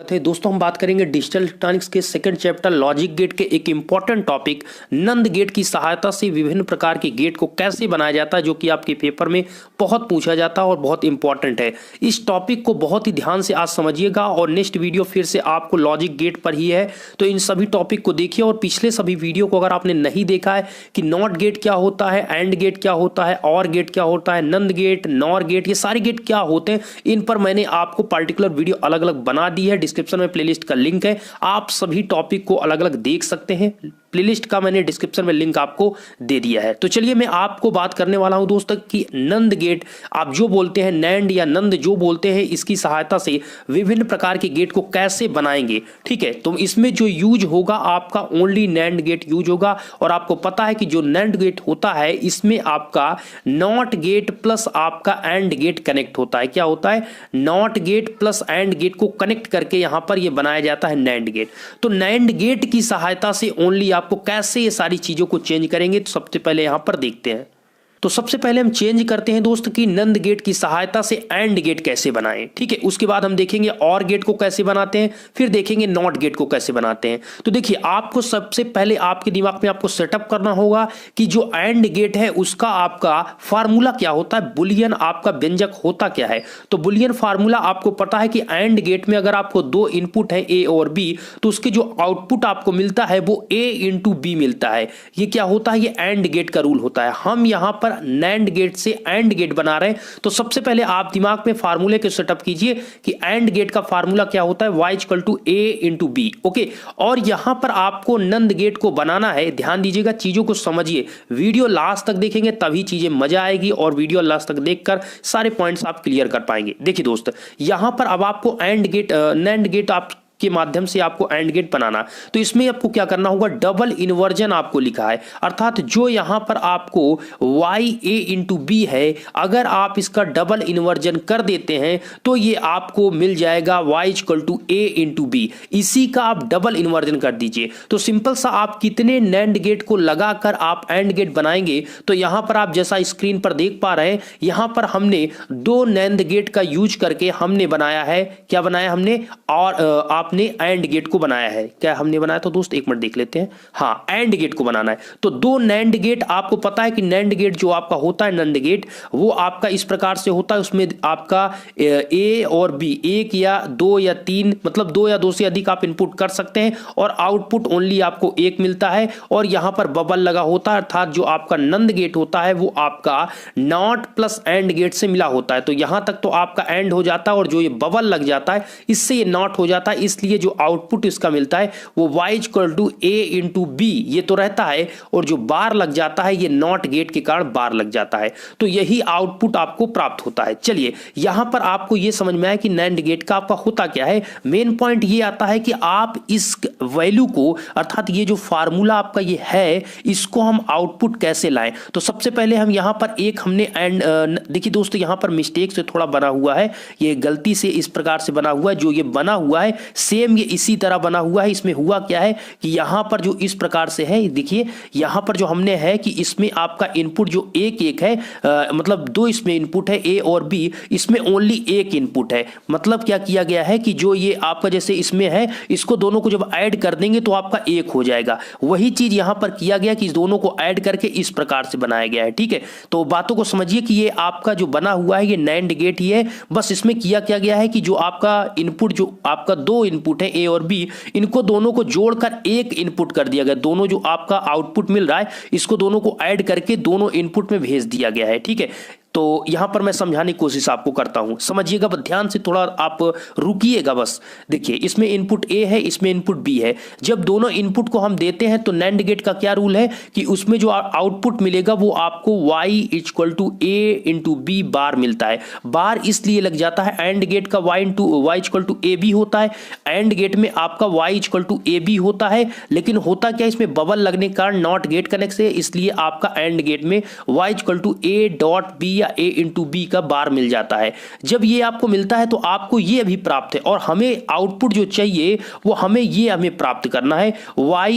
थे दोस्तों, हम बात करेंगे डिजिटल इलेक्ट्रॉनिक्स के सेकंड चैप्टर लॉजिक गेट के एक इंपॉर्टेंट टॉपिक नंद गेट की सहायता से विभिन्न प्रकार के गेट को कैसे बनाया जाता है, जो कि आपके पेपर में बहुत पूछा जाता है और बहुत इंपॉर्टेंट है। इस टॉपिक को बहुत ही ध्यान से आज समझिएगा और नेक्स्ट वीडियो फिर से आपको लॉजिक गेट पर ही है, तो इन सभी टॉपिक को देखिए। और पिछले सभी वीडियो को अगर आपने नहीं देखा है कि नॉट गेट क्या होता है, एंड गेट क्या होता है, और गेट क्या होता है, नंद गेट, नॉर गेट, ये सारे गेट क्या होते हैं, इन पर मैंने आपको पर्टिकुलर वीडियो अलग अलग बना दी है। डिस्क्रिप्शन में प्लेलिस्ट का लिंक है, आप सभी टॉपिक को अलग अलग देख सकते हैं। प्लेलिस्ट का मैंने डिस्क्रिप्शन में लिंक आपको दे दिया है। तो चलिए मैं आपको बात करने वाला हूं दोस्तों कि नंद गेट आप जो बोलते हैं, नैंड या नंद जो बोलते हैं, इसकी सहायता से विभिन्न प्रकार के गेट को कैसे बनाएंगे। ठीक है, तो इसमें जो यूज होगा आपका ओनली नैंड गेट यूज होगा। और आपको पता है कि जो नैंड गेट होता है इसमें आपका नॉट गेट प्लस आपका एंड गेट कनेक्ट होता है। क्या होता है? NOT gate plus AND gate को कनेक्ट करके यहां पर यह बनाया जाता है नैंड गेट। तो नैंड गेट की सहायता से ओनली आपको कैसे ये सारी चीजों को चेंज करेंगे, तो सबसे पहले यहां पर देखते हैं। तो सबसे पहले हम चेंज करते हैं दोस्त कि नंद गेट की सहायता से एंड गेट कैसे बनाएं। ठीक है, उसके बाद हम देखेंगे और गेट को कैसे बनाते हैं, फिर देखेंगे नॉट गेट को कैसे बनाते हैं। तो देखिए, आपको सबसे पहले आपके दिमाग में आपको सेटअप करना होगा कि जो एंड गेट है उसका आपका फार्मूला क्या होता है, बुलियन आपका व्यंजक होता क्या है। तो बुलियन फार्मूला आपको पता है कि एंड गेट में अगर आपको दो इनपुट है ए और बी, तो उसके जो आउटपुट आपको मिलता है वो ए इंटू बी मिलता है। ये क्या होता है? ये एंड गेट का रूल होता है। हम यहां पर नैंड गेट से एंड गेट बना रहे हैं, तो सबसे पहले आप दिमाग में फार्मूले के सेटअप कीजिए कि एंड गेट का फार्मूला क्या होता है, y equal to A into B. Okay, और यहां पर आपको नंद गेट को बनाना है। ध्यान दीजिएगा, चीजों को समझिए, वीडियो लास्ट तक देखेंगे तभी चीजें मजा आएगी और वीडियो लास्ट तक देखकर सारे पॉइंट्स आप क्लियर कर पाएंगे। देखिए दोस्त, यहां पर अब आपको एंड गेट नैंड गेट आप के माध्यम से आपको एंड गेट बनाना, तो इसमें आपको क्या करना होगा, डबल इन्वर्जन आपको लिखा है, अर्थात जो यहां पर आपको y a इंटू बी है, अगर आप इसका डबल इन्वर्जन कर देते हैं तो ये आपको मिल जाएगा y equal to a into B. इसी का आप डबल इन्वर्जन कर दीजिए। तो सिंपल सा आप कितने नैंड गेट को लगाकर आप एंड गेट बनाएंगे, तो यहां पर आप जैसा स्क्रीन पर देख पा रहे हैं, यहां पर हमने दो नैंड गेट का यूज करके हमने बनाया है। क्या बनाया हमने? और आपने एंड गेट को बनाया है। क्या हमने बनाया? तो दोस्त एक मिनट देख लेते हैं। हाँ, एंड गेट को बनाना है। तो दो नैंड गेट, आपको पता है कि नैंड गेट जो आपका होता है नंद गेट, वो आपका इस प्रकार से होता है। उसमें आपका ए और बी, एक या दो या तीन, मतलब दो या दो से अधिक आप इनपुट कर सकते हैं और आउटपुट ओनली आपको एक मिलता है। और यहां पर बबल लगा होता है, अर्थात जो आपका नंद गेट होता है वो आपका नॉट प्लस एंड गेट से मिला होता है। तो यहां तक तो आपका एंड हो जाता है और जो ये बबल लग जाता है इससे ये नॉट हो जाता है। इसलिए जो आउटपुट इसका मिलता है वो y equal to a into B ये तो रहता है, और जो बार लग जाता है ये नॉट गेट के कारण बार लग जाता है। तो यही आउटपुट आपको प्राप्त होता है। चलिए, यहां पर आपको ये समझ में आया कि नैंड गेट का आपका होता क्या है। मेन पॉइंट ये आता है कि आप इस वैल्यू को, अर्थात ये जो फार्मूला आपका ये है, इसको हम आउटपुट कैसे लाएं। तो सबसे पहले हम यहां पर एक हमने एंड, देखिए दोस्तों, यहां पर मिस्टेक से थोड़ा बना हुआ है, ये गलती से इस प्रकार से बना हुआ है। जो ये बना हुआ है सेम ये इसी तरह बना हुआ है। इसमें हुआ क्या है कि यहां पर जो इस प्रकार से है, देखिए यहां पर जो हमने है कि इसमें आपका इनपुट जो एक एक है, मतलब दो इसमें इनपुट है ए और बी, इसमें ओनली एक इनपुट है। मतलब क्या किया गया है कि जो ये आपका जैसे इसमें है, इसको दोनों को जब ऐड कर देंगे तो आपका एक हो जाएगा। वही चीज यहां पर किया गया कि इस दोनों को ऐड करके इस प्रकार से बनाया गया है। ठीक है, तो बातों को समझिए कि ये आपका जो बना हुआ है ये नैंड गेट ही है। बस इसमें किया क्या गया है कि जो आपका इनपुट, जो आपका दो इनपुट है ए और बी, इनको दोनों को जोड़कर एक इनपुट कर दिया गया। दोनों जो आपका आउटपुट मिल रहा है, इसको दोनों को ऐड करके दोनों इनपुट में भेज दिया गया है। ठीक है, तो यहां पर मैं समझाने की कोशिश आपको करता हूं, समझिएगा, बस ध्यान से थोड़ा आप रुकिएगा। बस देखिए, इसमें इनपुट ए है, इसमें इनपुट बी है। जब दोनों इनपुट को हम देते हैं तो नैंड गेट का क्या रूल है कि उसमें जो आउटपुट मिलेगा वो आपको y equal to A into B bar मिलता है। बार इसलिए लग जाता है, एंड गेट का y equal to A B होता है, एंड गेट में आपका y equal to A B होता है। लेकिन होता क्या, इसमें बबल लगने के कारण नॉट गेट कनेक्ट है, इसलिए आपका एंड गेट में y equal to A dot B या a इंटू बी का बार मिल जाता है। जब ये आपको मिलता है तो आपको ये अभी प्राप्त है और हमें आउटपुट जो चाहिए वो हमें प्राप्त करना है, y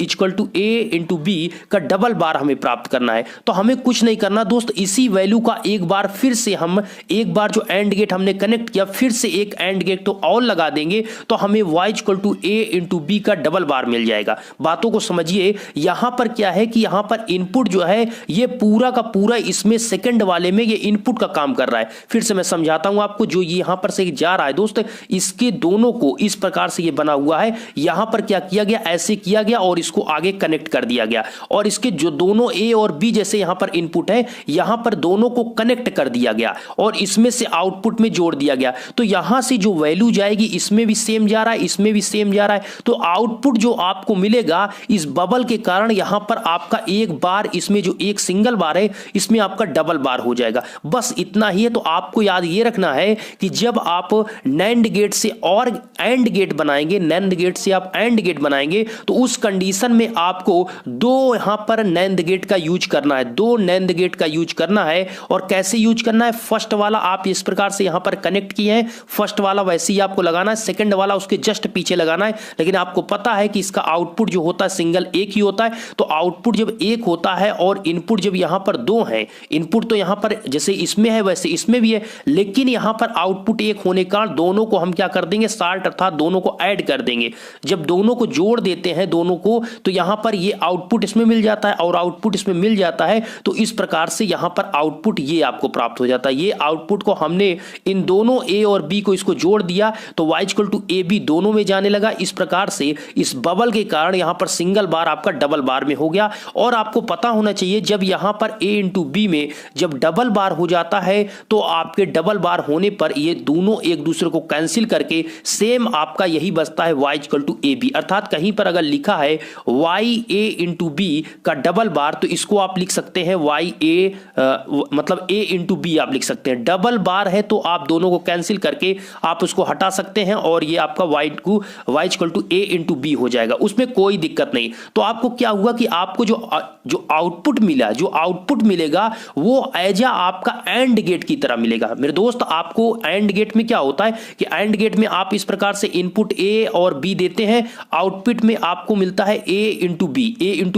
equal to a into B का डबल बार हमें प्राप्त करना है। तो हमें कुछ नहीं करना दोस्त, इसी वैल्यू का एक बार फिर से हम एक बार जो एंड गेट हमने कनेक्ट किया फिर से एक एंड गेट तो और लगा देंगे तो हमें y equal to a into B का डबल बार मिल जाएगा। बातों को समझिए, यहां पर क्या है कि यहां पर इनपुट जो है ये पूरा का पूरा इसमें सेकंड वाले में ये इनपुट का काम कर रहा है। फिर से मैं समझाता हूं आपको, जो ये यहां पर से जा रहा है दोस्त, इसके दोनों को इस प्रकार से ये बना हुआ है। यहां पर क्या किया गया, ऐसे किया गया और इसको आगे कनेक्ट कर दिया गया और इसके जो दोनों ए और बी जैसे यहां पर इनपुट है यहां पर दोनों को कनेक्ट कर दिया गया और इसमें से आउटपुट में जोड़ दिया गया। तो यहां से जो वैल्यू जाएगी इसमें भी सेम जा रहा है, इसमें भी सेम जा रहा है, तो आउटपुट जो आपको मिलेगा इस बबल के कारण यहां पर आपका एक बार, इसमें जो एक सिंगल बार है इसमें आपका डबल बार हो जाएगा। बस इतना ही है। तो आपको याद ये रखना है कि जब आप नैंड गेट से और एंड गेट बनाएंगे, नैंड गेट से आप एंड गेट बनाएंगे तो उस कंडीशन में आपको दो यहां पर नैंड गेट का यूज करना है, दो नैंड गेट का यूज करना है। और कैसे यूज करना है, फर्स्ट वाला आप इस प्रकार से यहां पर कनेक्ट किए हैं, फर्स्ट वाला वैसे ही आपको लगाना है, सेकंड वाला उसके जस्ट पीछे लगाना है। लेकिन आपको पता है कि इसका आउटपुट जो होता है सिंगल एक ही होता है, तो आउटपुट जब एक होता है और इनपुट जब यहां पर दो हैं, इनपुट तो यहां पर जैसे इसमें है वैसे इसमें भी है, लेकिन यहां पर आउटपुट एक होने का दोनों को हम क्या कर देंगे, साल्ट अर्थात दोनों को ऐड कर देंगे। जब दोनों को जोड़ देते हैं दोनों को, तो यहां पर ये आउटपुट इसमें मिल जाता है और आउटपुट इसमें मिल जाता है। तो इस प्रकार से यहां पर आउटपुट ये आपको प्राप्त हो जाता है। ये आउटपुट को हमने इन दोनों ए और बी को इसको जोड़ दिया तो y equal to A B दोनों में जाने लगा। इस प्रकार से इस बबल के कारण यहां पर सिंगल बार आपका डबल बार में हो गया। और आपको पता होना चाहिए जब यहां पर a इंटू बी में जब डबल बार हो जाता है तो आपके डबल बार होने पर ये दोनों एक दूसरे को कैंसिल करके सेम आपका यही बचता है y equal to A B. अर्थात कहीं पर अगर लिखा है y a इंटू बी का डबल बार तो इसको आप लिख सकते हैं y a मतलब a इंटू बी आप लिख सकते हैं। डबल बार है तो आप दोनों को कैंसिल करके आप उसको हटा सकते हैं और ये आपका y equal to a into B हो जाएगा, उसमें कोई दिक्कत नहीं। तो आपको क्या हुआ कि आपको जो आउटपुट मिला, जो आउटपुट मिलेगा वो एज आपका एंड गेट की तरह मिलेगा। मेरे दोस्त आपको एंड गेट में क्या होता है कि एंड गेट में आप इस प्रकार से इनपुट ए और बी देते हैं, आउटपुट में आपको मिलता है ए इंटू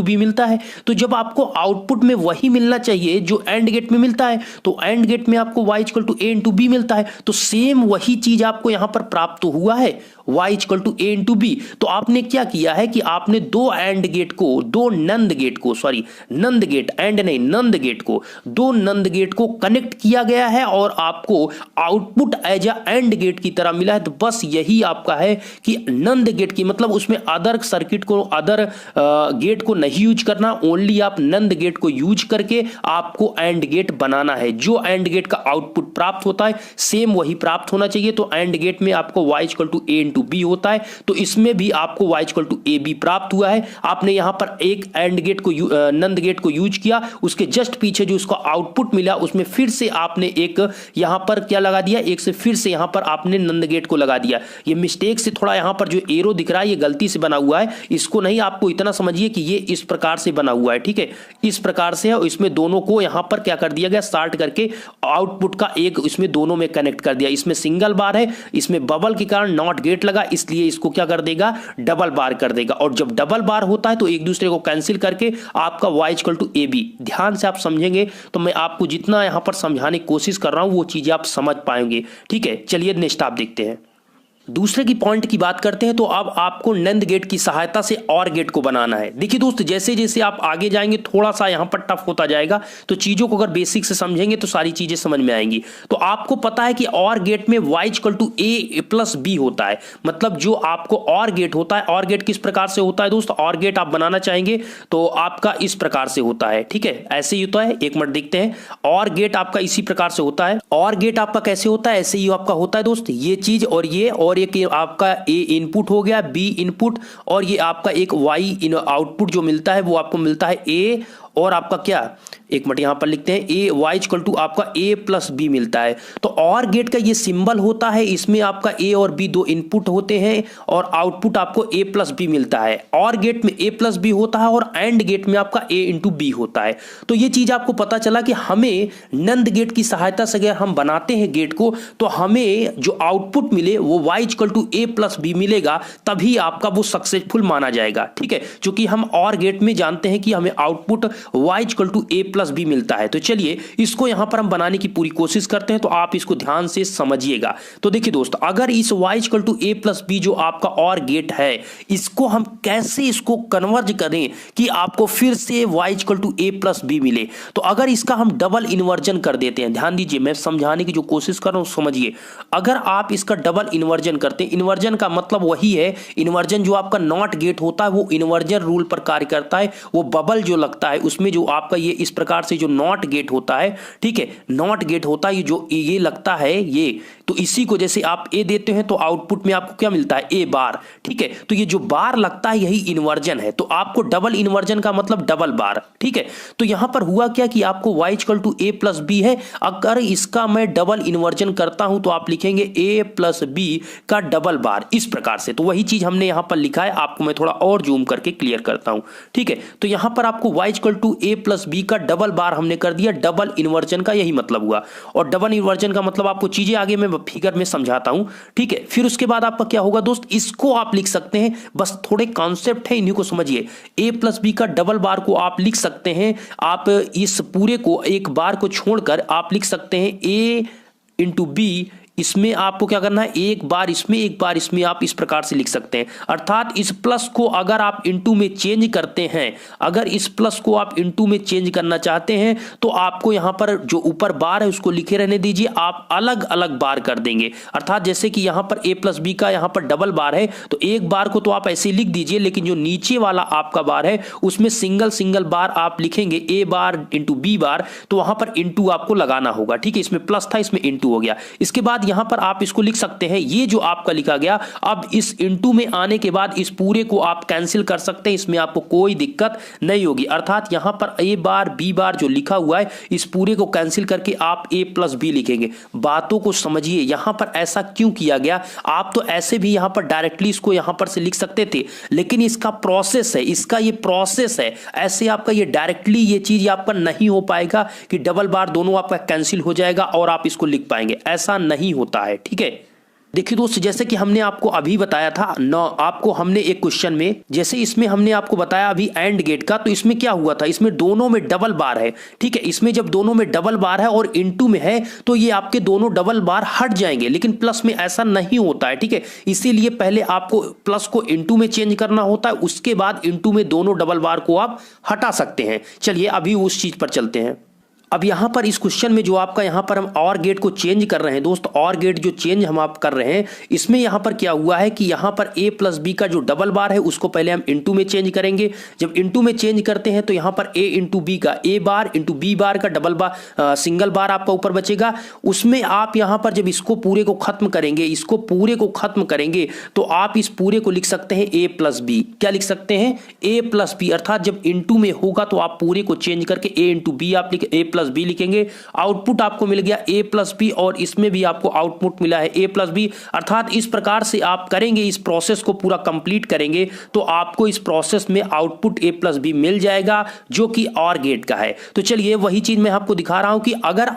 बी मिलता है। तो जब आपको आउटपुट में वही मिलना चाहिए जो एंड गेट में मिलता है, तो एंड गेट में आपको y equal to A into B मिलता है, तो सेम वही चीज आपको यहां पर प्राप्त हुआ है y equal to A into B. तो आपने क्या किया है कि आपने दो एंड गेट को, दो नंद गेट को, सॉरी नंद गेट, एंड नहीं नंद गेट को, दो नंद गेट को कनेक्ट किया गया है और आपको output as a and gate की तरह मिला है। तो बस यही आपका है कि नंद गेट की मतलब उसमें अदर सर्किट को, अदर गेट को नहीं यूज करना, ओनली आप नंद गेट को यूज करके आपको एंड गेट बनाना है। जो एंड गेट का आउटपुट प्राप्त होता है सेम वही प्राप्त होना चाहिए। तो एंड गेट में आपको y equal to A into B होता है, तो इसमें भी आपको y equal to A B प्राप्त हुआ है। आपने यहां पर एक एंड गेट को नंद गेट को यूज किया, उसके जस्ट पीछे जो उसका आउटपुट मिला उसमें फिर से आपने एक यहां पर क्या लगा दिया, एक से फिर से यहां पर आपने नंद गेट को लगा दिया। ये मिस्टेक से थोड़ा यहां पर जो एरो दिख रहा है ये गलती से बना हुआ है, इसको नहीं, आपको इतना समझिए कि ये इस प्रकार से बना हुआ है, ठीक है, इस प्रकार से है। और इसमें दोनों को यहां पर क्या कर दिया गया, साल्ट करके आउटपुट का एक इसमें दोनों में कनेक्ट कर दिया। इसमें सिंगल बार है, इसमें बबल के कारण नॉट गेट लगा, इसलिए इसको क्या कर देगा, डबल बार कर देगा। और जब डबल बार होता है तो एक दूसरे को कैंसिल करके आपका y equal to A B, ध्यान से आप समझेंगे तो मैं आपको जितना यहां पर समझाने की कोशिश कर रहा हूं वो चीजें आप समझ पाएंगे, ठीक है। चलिए नेक्स्ट आप देखते हैं। दूसरे की पॉइंट की बात करते हैं। तो अब आपको नंद गेट की सहायता से और गेट को बनाना है। देखिए दोस्त, जैसे जैसे आप आगे जाएंगे थोड़ा सा यहां पर टफ होता जाएगा, तो चीजों को अगर बेसिक से समझेंगे तो सारी चीजें समझ में आएंगी। तो आपको पता है कि और गेट में y equal to A plus B होता है, मतलब जो आपको और गेट होता है, और गेट किस प्रकार से होता है दोस्त, और गेट आप बनाना चाहेंगे तो आपका इस प्रकार से होता है, ठीक है, ऐसे ही होता है। एक मिनट देखते हैं, और गेट आपका इसी प्रकार से होता है। और गेट आपका कैसे होता है, ऐसे ही आपका होता है दोस्त, ये चीज और ये, और एक आपका ए इनपुट हो गया, बी इनपुट, और ये आपका एक वाई आउटपुट जो मिलता है वो आपको मिलता है ए, और आपका क्या, एक मिनट यहाँ पर लिखते हैं ए वाई इक्वल टू आपका ए प्लस बी मिलता है। तो और गेट का ये सिंबल होता है, इसमें आपका ए और बी दो इनपुट होते हैं और आउटपुट आपको ए प्लस बी मिलता है। और गेट में ए प्लस बी होता है और एंड गेट में आपका ए इंटू बी होता है। तो ये चीज आपको पता चला कि हमें नंद गेट की सहायता से अगर हम बनाते हैं गेट को तो हमें जो आउटपुट मिले वो Y equal to A plus B मिलेगा, तभी आपका वो सक्सेसफुल माना जाएगा। ठीक है, क्योंकि हम और गेट में जानते हैं कि हमें output Y equal to A plus B मिलता है। तो चलिए इसको यहां पर हम बनाने की पूरी कोशिश करते हैं, तो आप इसको ध्यान से समझिएगा। तो देखिए दोस्त, अगर इस y equal to A plus B जो आपका और गेट है, इसको हम कैसे इसको कन्वर्ज करें कि आपको फिर से y equal to A plus B मिले। तो अगर इसका हम डबल इन्वर्जन कर देते हैं, ध्यान दीजिए मैं समझाने की जो कोशिश कर रहा हूं समझिए। अगर आप इसका डबल इन्वर्जन करते हैं, इन्वर्जन का मतलब वही है, इन्वर्जन जो आपका नॉट गेट होता है वो इन्वर्जन रूल पर कार्य करता है। वो बबल जो लगता है उसमें जो आपका ये इस प्रकार से जो नॉट गेट होता है, ठीक है, नॉट गेट होता है, जो ये लगता है ये, तो इसी को जैसे आप ए देते हैं तो आउटपुट में आपको क्या मिलता है, ए बार। ठीक है, तो ये जो बार लगता है यही इन्वर्जन है। तो आपको डबल इन्वर्जन का मतलब डबल बार। ठीक है, तो यहां पर हुआ क्या कि आपको y equal to A plus B है, अगर इसका मैं डबल इन्वर्जन करता हूं तो आप लिखेंगे ए प्लस बी का डबल बार, इस प्रकार से। तो वही चीज हमने यहां पर लिखा है, आपको मैं थोड़ा और जूम करके क्लियर करता हूं। ठीक है, तो यहां पर आपको y equal to A plus B का डबल बार हमने कर दिया, डबल इन्वर्जन का यही मतलब हुआ। और डबल इन्वर्जन का मतलब आपको चीजें आगे मैं फिगर में समझाता हूं। ठीक है, फिर उसके बाद आपका क्या होगा दोस्त, इसको आप लिख सकते हैं, बस थोड़े कॉन्सेप्ट है इन्हीं को समझिए। ए प्लस बी का डबल बार को आप लिख सकते हैं, आप इस पूरे को एक बार को छोड़कर आप लिख सकते हैं ए इंटू बी। इसमें आपको क्या करना है, एक बार इसमें एक बार इसमें, आप इस प्रकार से लिख सकते हैं। अर्थात इस प्लस को अगर आप इनटू में चेंज करते हैं, अगर इस प्लस को आप इनटू में चेंज करना चाहते हैं तो आपको यहां पर जो ऊपर बार है उसको लिखे रहने दीजिए, आप अलग अलग बार कर देंगे। अर्थात जैसे कि यहां पर ए प्लस बी का यहां पर डबल बार है तो एक बार को तो आप ऐसे लिख दीजिए, लेकिन जो नीचे वाला आपका बार है उसमें सिंगल सिंगल बार आप लिखेंगे, ए बार इंटू बी बार, तो वहां पर इंटू आपको लगाना होगा। ठीक है, इसमें प्लस था इसमें इंटू हो गया। इसके बाद यहां पर आप इसको लिख सकते हैं, ये जो आपका लिखा गया, अब इस इनटू में आने के बाद इस पूरे को आप कैंसिल कर सकते हैं, इसमें आपको कोई दिक्कत नहीं होगी। अर्थात यहां पर ए बार बी बार जो लिखा हुआ है, इस पूरे को कैंसिल करके आप ए प्लस बी लिखेंगे। बातों को समझिए, यहां पर ऐसा क्यों किया गया। आप तो ऐसे भी यहां पर डायरेक्टली इसको यहां पर से लिख सकते थे, लेकिन इसका प्रोसेस है, इसका ये प्रोसेस है, ऐसे आपका ये डायरेक्टली ये चीज आपका नहीं हो पाएगा कि डबल बार दोनों आपका कैंसिल हो जाएगा और आप इसको लिख पाएंगे, ऐसा नहीं होता है। ठीक है, देखिए दोस्त, जैसे कि हमने आपको अभी बताया था आपको हमने एक क्वेश्चन में, जैसे इसमें हमने आपको बताया अभी एंड गेट का, तो इसमें क्या हुआ था, इसमें दोनों में डबल बार है। ठीक है, इसमें जब दोनों में डबल बार है और इनटू में है तो ये आपके दोनों डबल बार हट जाएंगे, लेकिन प्लस में ऐसा नहीं होता है। ठीक है, इसीलिए पहले आपको प्लस को इनटू में चेंज करना होता है, उसके बाद इनटू में दोनों डबल बार को आप हटा सकते हैं। चलिए अभी उस चीज पर चलते हैं। अब यहां पर इस क्वेश्चन में जो आपका यहां पर हम और गेट को चेंज कर रहे हैं दोस्त, और गेट जो चेंज हम आप कर रहे हैं, इसमें यहां पर क्या हुआ है कि यहां पर a प्लस बी का जो डबल बार है उसको पहले हम इनटू में चेंज करेंगे। जब इनटू में चेंज करते हैं तो यहां पर a इंटू बी का a bar into B bar का डबल बार सिंगल बार आपका ऊपर बचेगा। उसमें आप यहां पर जब इसको पूरे को खत्म करेंगे, इसको पूरे को खत्म करेंगे तो आप इस पूरे को लिख सकते हैं a प्लस बी। क्या लिख सकते हैं, a प्लस बी। अर्थात जब इनटू में होगा तो आप पूरे को चेंज करके a इंटू बी आप लिखे, a प्लस बी लिखेंगे। आउटपुट आपको मिल गया a प्लस बी और इसमें भी आपको आउटपुट मिला है a प्लस बी। अर्थात इस प्रकार से आप करेंगे, इस प्रोसेस को पूरा कंप्लीट करेंगे तो आपको इस प्रोसेस में आउटपुट a प्लस बी मिल जाएगा, जो कि और गेट का है। तो चलिए वही चीज मैं आपको दिखा रहा हूं कि अगर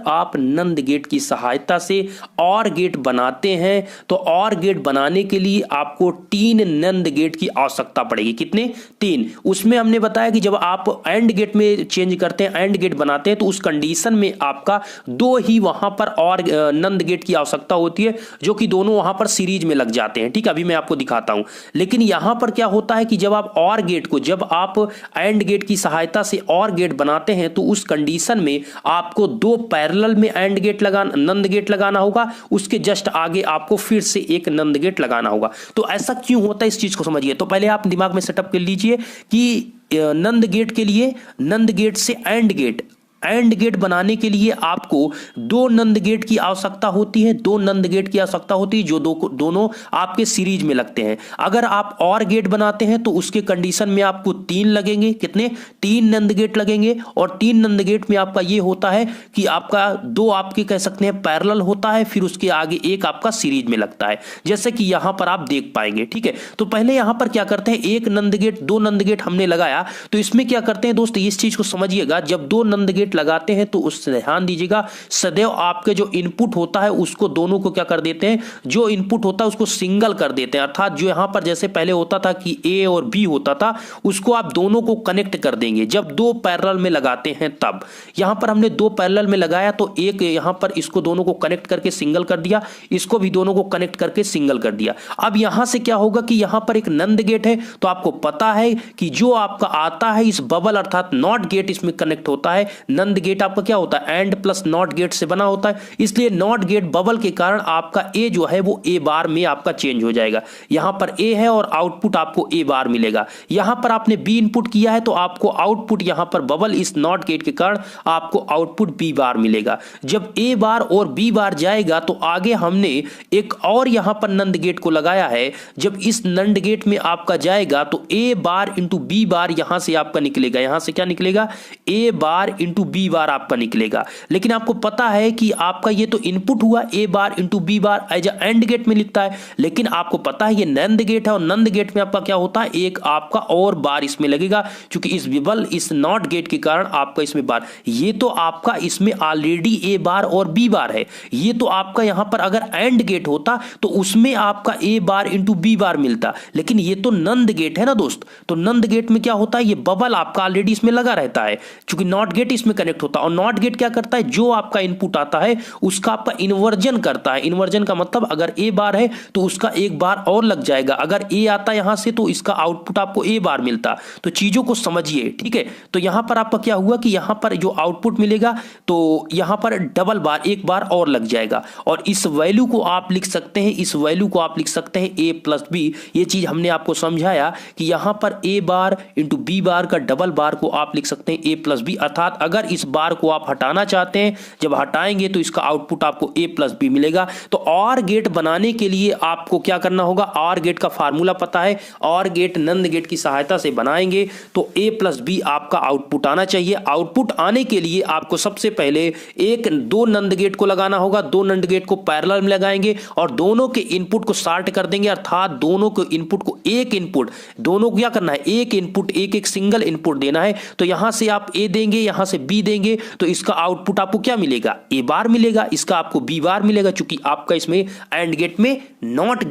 आप नंद गेट की सहायता से और गेट बनाते हैं तो और गेट बनाने के लिए आपको 3 नंद गेट की आवश्यकता पड़ेगी। कितने, 3। उसमें हमने बताया कि जब आप एंड गेट में चेंज करते हैं, एंड गेट बनाते हैं, तो उस कंडीशन में आपका 2 ही वहां पर और नंद गेट की आवश्यकता होती है, जो कि दोनों वहां पर सीरीज में लग जाते हैं। ठीक है, अभी मैं आपको दिखाता हूं। लेकिन यहां पर क्या होता है कि जब आप और गेट को, जब आप एंड गेट की सहायता से और गेट बनाते हैं तो उस कंडीशन में आपको 2 पैरेलल में एंड गेट नंद गेट लगाना होगा, उसके जस्ट आगे आपको फिर से एक नंद गेट लगाना होगा। तो ऐसा क्यों होता है, इस चीज को समझिए। तो पहले आप दिमाग में सेटअप कर लीजिए कि नंद गेट के लिए, नंद गेट से एंड गेट, एंड गेट बनाने के लिए आपको दो नंद गेट की आवश्यकता होती है, दो नंद गेट की आवश्यकता होती है जो दोनों आपके सीरीज में लगते हैं। अगर आप और गेट बनाते हैं तो उसके कंडीशन में आपको 3 लगेंगे, कितने, 3 नंद गेट लगेंगे। और 3 नंद गेट में आपका ये होता है कि आपका दो आपके कह सकते हैं पैरेलल होता है, फिर उसके आगे एक आपका सीरीज में लगता है, जैसे कि यहां पर आप देख पाएंगे। ठीक है, तो पहले यहां पर क्या करते हैं, एक नंद गेट, दो नंद गेट हमने लगाया, तो इसमें क्या करते हैं दोस्त, इस चीज को समझिएगा, जब दो नंद गेट लगाते हैं तो उससे ध्यान दीजिएगा, सदैव आपके जो इनपुट होता है उसको दोनों को क्या कर देते हैं, जो इनपुट होता है उसको सिंगल कर देते हैं। अर्थात जो यहां पर जैसे पहले होता था कि ए और बी होता था, उसको आप दोनों को कनेक्ट कर देंगे जब दो पैरेलल में लगाते हैं तब। यहां पर हमने दो पैरेलल में लगाया तो एक यहां पर इसको दोनों को कनेक्ट करके सिंगल कर दिया, इसको भी दोनों को कनेक्ट करके सिंगल कर दिया। अब यहां से क्या होगा कि यहां पर एक नंद गेट है, तो आपको पता है कि जो आपका आता है इस बबल अर्थात नॉट गेट इसमें कनेक्ट होता है। नंद गेट आपका क्या होता है, एंड प्लस नॉट गेट से बना होता है, इसलिए नॉट गेट बबल के कारण आपका ए जो है वो ए बार में आपका चेंज हो जाएगा। यहां पर ए है और आउटपुट आपको ए बार मिलेगा। यहां पर आपने बी इनपुट किया है तो आपको आउटपुट यहां पर बबल इस नॉट गेट के कारण आपको आउटपुट बी बार मिलेगा। जब ए बार और बी बार जाएगा तो आगे हमने एक और यहां पर नंद गेट को लगाया है, जब इस नंद गेट में आपका जाएगा तो ए बार इंटू बी बार यहां से आपका निकलेगा। यहां से क्या निकलेगा, ए बार इंटू बी बार आपका निकलेगा। लेकिन आपको पता है कि आपका ये तो इनपुट हुआ, A bar into B bar as a and gate में लिखता है, लेकिन आपको पता है ये नंद गेट है और नंद गेट में आपका क्या होता है, एक आपका और बार इसमें लगेगा, क्योंकि इस विबल इस नॉट गेट के कारण आपका इसमें बार, ये तो आपका इसमें ऑलरेडी ए बार और बी बार है। ये तो आपका यहां पर अगर एंड गेट होता तो उसमें आपका ए बार इंटू बी बार मिलता, लेकिन ये तो नंद गेट है ना दोस्त। तो नंद गेट में क्या होता है, ये बबल आपका ऑलरेडी इसमें लगा रहता है, क्योंकि नॉट गेट इसमें कनेक्ट होता है। और नॉट गेट क्या करता है, जो आपका इनपुट आता है उसका आपका इन्वर्जन करता है। इन्वर्जन का मतलब अगर ए बार है तो उसका एक बार और लग जाएगा, अगर ए आता यहां से तो इसका आउटपुट आपको ए बार मिलता। तो चीजों को समझिए, ठीक है। तो यहां पर आपका क्या हुआ कि यहां पर जो आउटपुट मिलेगा तो यहां पर डबल बार एक बार और लग जाएगा, और इस वैल्यू को आप लिख सकते हैं, इस वैल्यू को आप लिख सकते हैं ए प्लस बी। ये चीज हमने आपको समझाया कि यहां पर ए बार इंटू बी बार का डबल बार को आप लिख सकते हैं ए प्लस बी। अर्थात अगर इस बार को आप हटाना चाहते हैं, जब हटाएंगे तो इसका आउटपुट आपको ए प्लस बी मिलेगा। तो और गेट बनाने के लिए आपको क्या करना होगा, और गेट का फार्मूला पता है, और गेट नंद गेट की सहायता से बनाएंगे तो ए प्लस बी आपका आउटपुट आना चाहिए। आउटपुट आने के लिए आपको सबसे पहले एक दो नंद गेट को लगाना होगा, दो नंद गेट को पैरेलल में लगाएंगे और दोनों के इनपुट को शार्ट कर देंगे। अर्थात दोनों के इनपुट को एक इनपुट, दोनों को क्या करना है, एक इनपुट, एक एक सिंगल इनपुट देना है। तो यहां से आप ए देंगे, यहां से बी देंगे, तो इसका आउटपुट आपको क्या मिलेगा, ए बार मिलेगा, इसका आपको बी बार मिलेगा, क्योंकि आपका इसमें एंड गेट में नॉट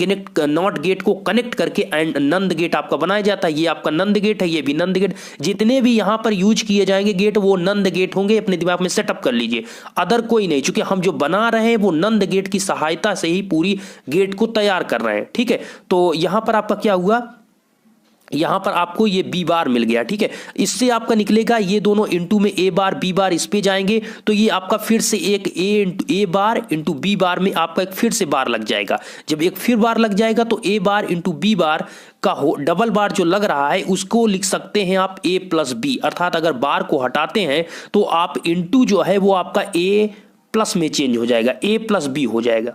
गेट को कनेक्ट करके एंड नंद गेट आपका बनाया जाता है। ये आपका नंद गेट है, ये भी नंद गेट, जितने भी यहां पर यूज किए जाएंगे गेट वो नंद गेट होंगे। अपने दिमाग में सेटअप कर लीजिए, अदर कोई नहीं, क्योंकि हम जो बना रहे हैं वो नंद गेट की सहायता से ही पूरी गेट को तैयार कर रहे हैं, ठीक है। तो यहां पर आपका क्या हुआ, यहां पर आपको ये बी बार मिल गया, ठीक है। इससे आपका निकलेगा ये दोनों इंटू में ए बार बी बार, इस पे जाएंगे तो ये आपका फिर से एक ए बार इंटू बी बार में आपका एक फिर से बार लग जाएगा। जब एक फिर बार लग जाएगा तो ए बार इंटू बी बार का डबल बार जो लग रहा है उसको लिख सकते हैं आप ए प्लस बी। अर्थात अगर बार को हटाते हैं तो आप इंटू जो है वो आपका ए प्लस में चेंज हो जाएगा, ए प्लस बी हो जाएगा।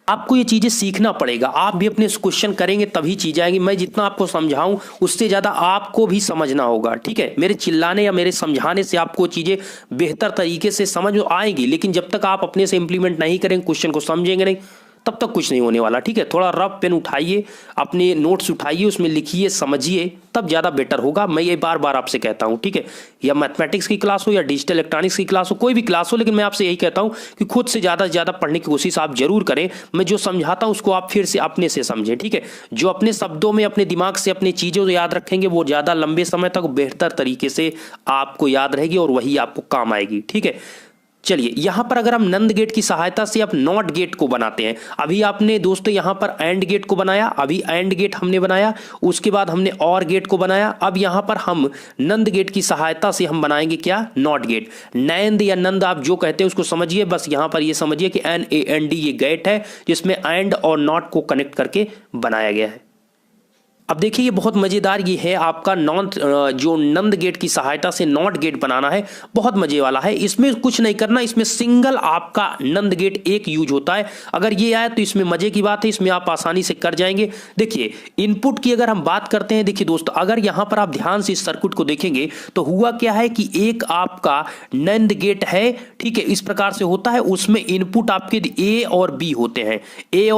आपको ये चीजें सीखना पड़ेगा, आप भी अपने क्वेश्चन करेंगे तभी चीजें आएंगी। मैं जितना आपको समझाऊं उससे ज्यादा आपको भी समझना होगा, ठीक है। मेरे चिल्लाने या मेरे समझाने से आपको चीजें बेहतर तरीके से समझ आएंगी, लेकिन जब तक आप अपने से इंप्लीमेंट नहीं करेंगे, क्वेश्चन को समझेंगे नहीं, तब तक कुछ नहीं होने वाला, ठीक है। थोड़ा रफ पेन उठाइए, अपने नोट्स उठाइए, उसमें लिखिए, समझिए, तब ज़्यादा बेटर होगा। मैं ये बार बार आपसे कहता हूँ, ठीक है। या मैथमेटिक्स की क्लास हो या डिजिटल इलेक्ट्रॉनिक्स की क्लास हो, कोई भी क्लास हो, लेकिन मैं आपसे यही कहता हूँ कि खुद से ज़्यादा पढ़ने की कोशिश आप जरूर करें। मैं जो समझाता हूँ उसको आप फिर से अपने से समझें, ठीक है। जो अपने शब्दों में अपने दिमाग से अपनी चीज़ों को याद रखेंगे वो ज़्यादा लंबे समय तक बेहतर तरीके से आपको याद रहेगी और वही आपको काम आएगी, ठीक है। चलिए, यहां पर अगर हम नंद गेट की सहायता से अब नॉट गेट को बनाते हैं। अभी आपने दोस्तों यहां पर एंड गेट को बनाया, अभी एंड गेट हमने बनाया, उसके बाद हमने और गेट को बनाया। अब यहां पर हम नंद गेट की सहायता से हम बनाएंगे क्या, नॉट गेट। नैंद या नंद आप जो कहते हैं उसको समझिए, बस यहां पर ये समझिए कि NAND ये गेट है जिसमें एंड और नॉट को कनेक्ट करके बनाया गया है। अब देखिए ये बहुत मजेदार ये है आपका जो नंद गेट की सहायता से नॉट गेट बनाना है, बहुत मजे वाला है। इसमें कुछ नहीं करना, इसमें सिंगल आपका नंद गेट एक यूज होता है। अगर ये आए तो इसमें मजे की बात है, इसमें आप आसानी से कर जाएंगे। देखिए इनपुट की अगर हम बात करते हैं, देखिए दोस्तों अगर यहां पर आप ध्यान से इस सर्किट को देखेंगे तो हुआ क्या है कि एक आपका नंद गेट है, ठीक है, इस प्रकार से होता है। उसमें इनपुट आपके ए और बी होते हैं, ए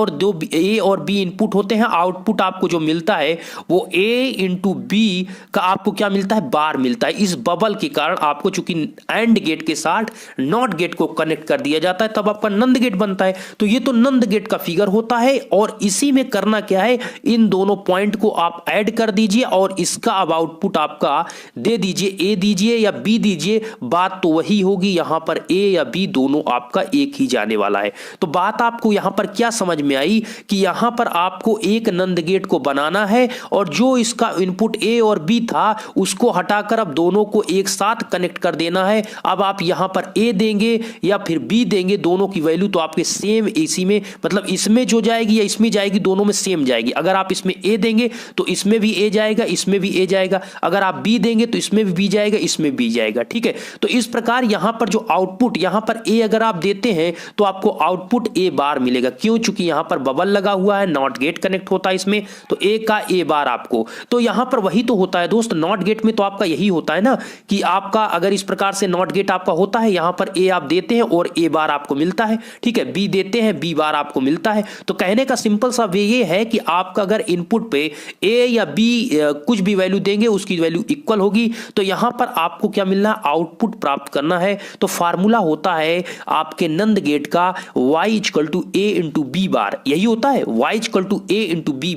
और बी इनपुट होते हैं। आउटपुट आपको जो मिलता है वो A इंटू बी का आपको क्या मिलता है, बार मिलता है। इस बबल के कारण आपको चूंकि एंड गेट के साथ नॉट गेट को कनेक्ट कर दिया जाता है, तब आपका नंद गेट बनता है। तो ये तो नंद गेट का फिगर होता है, और इसी में करना क्या है, इन दोनों पॉइंट को आप ऐड कर दीजिए और इसका अब आउटपुट आपका दे दीजिए, ए दीजिए या बी दीजिए, बात तो वही होगी। यहां पर ए या बी दोनों आपका एक ही जाने वाला है। तो बात आपको यहां पर क्या समझ में आई कि यहां पर आपको एक नंद गेट को बनाना है, और जो इसका इनपुट ए और बी था उसको हटाकर अब दोनों को एक साथ कनेक्ट कर देना है। अब आप यहां पर ए देंगे या फिर बी देंगे, दोनों की वैल्यू तो आपके सेम इसी में, मतलब इसमें जो जाएगी या इसमें जाएगी, दोनों में सेम जाएगी। अगर आप इसमें ए देंगे तो इसमें भी ए जाएगा, इसमें भी ए जाएगा। अगर आप बी देंगे तो इसमें भी बी जाएगा, इसमें बी जाएगा, ठीक है। तो इस प्रकार यहां पर जो आउटपुट, यहां पर ए अगर आप देते हैं तो आपको आउटपुट ए बार मिलेगा। क्यों? चूंकि यहां पर बबल लगा हुआ है, नॉट गेट कनेक्ट होता है इसमें, तो ए का ए बार आपको। तो यहां पर वही तो होता है दोस्त, नॉट गेट में तो आपका यही होता है ना कि आपका अगर इस प्रकार से नॉट गेट आपका होता है, यहां पर ए आप देते हैं और ए बार आपको मिलता है, ठीक है, बी देते हैं, बी बार आपको मिलता है। तो कहने का सिंपल सा वे ये है कि आपका अगर इनपुट पे ए या बी कुछ भी वैल्यू देंगे उसकी वैल्यू इक्वल होगी, तो यहां पर आपको क्या मिलना है, आउटपुट प्राप्त करना है। तो फार्मूला होता है आपके नंद गेट का y equal to A into B bar, यही होता है, y equal to A into B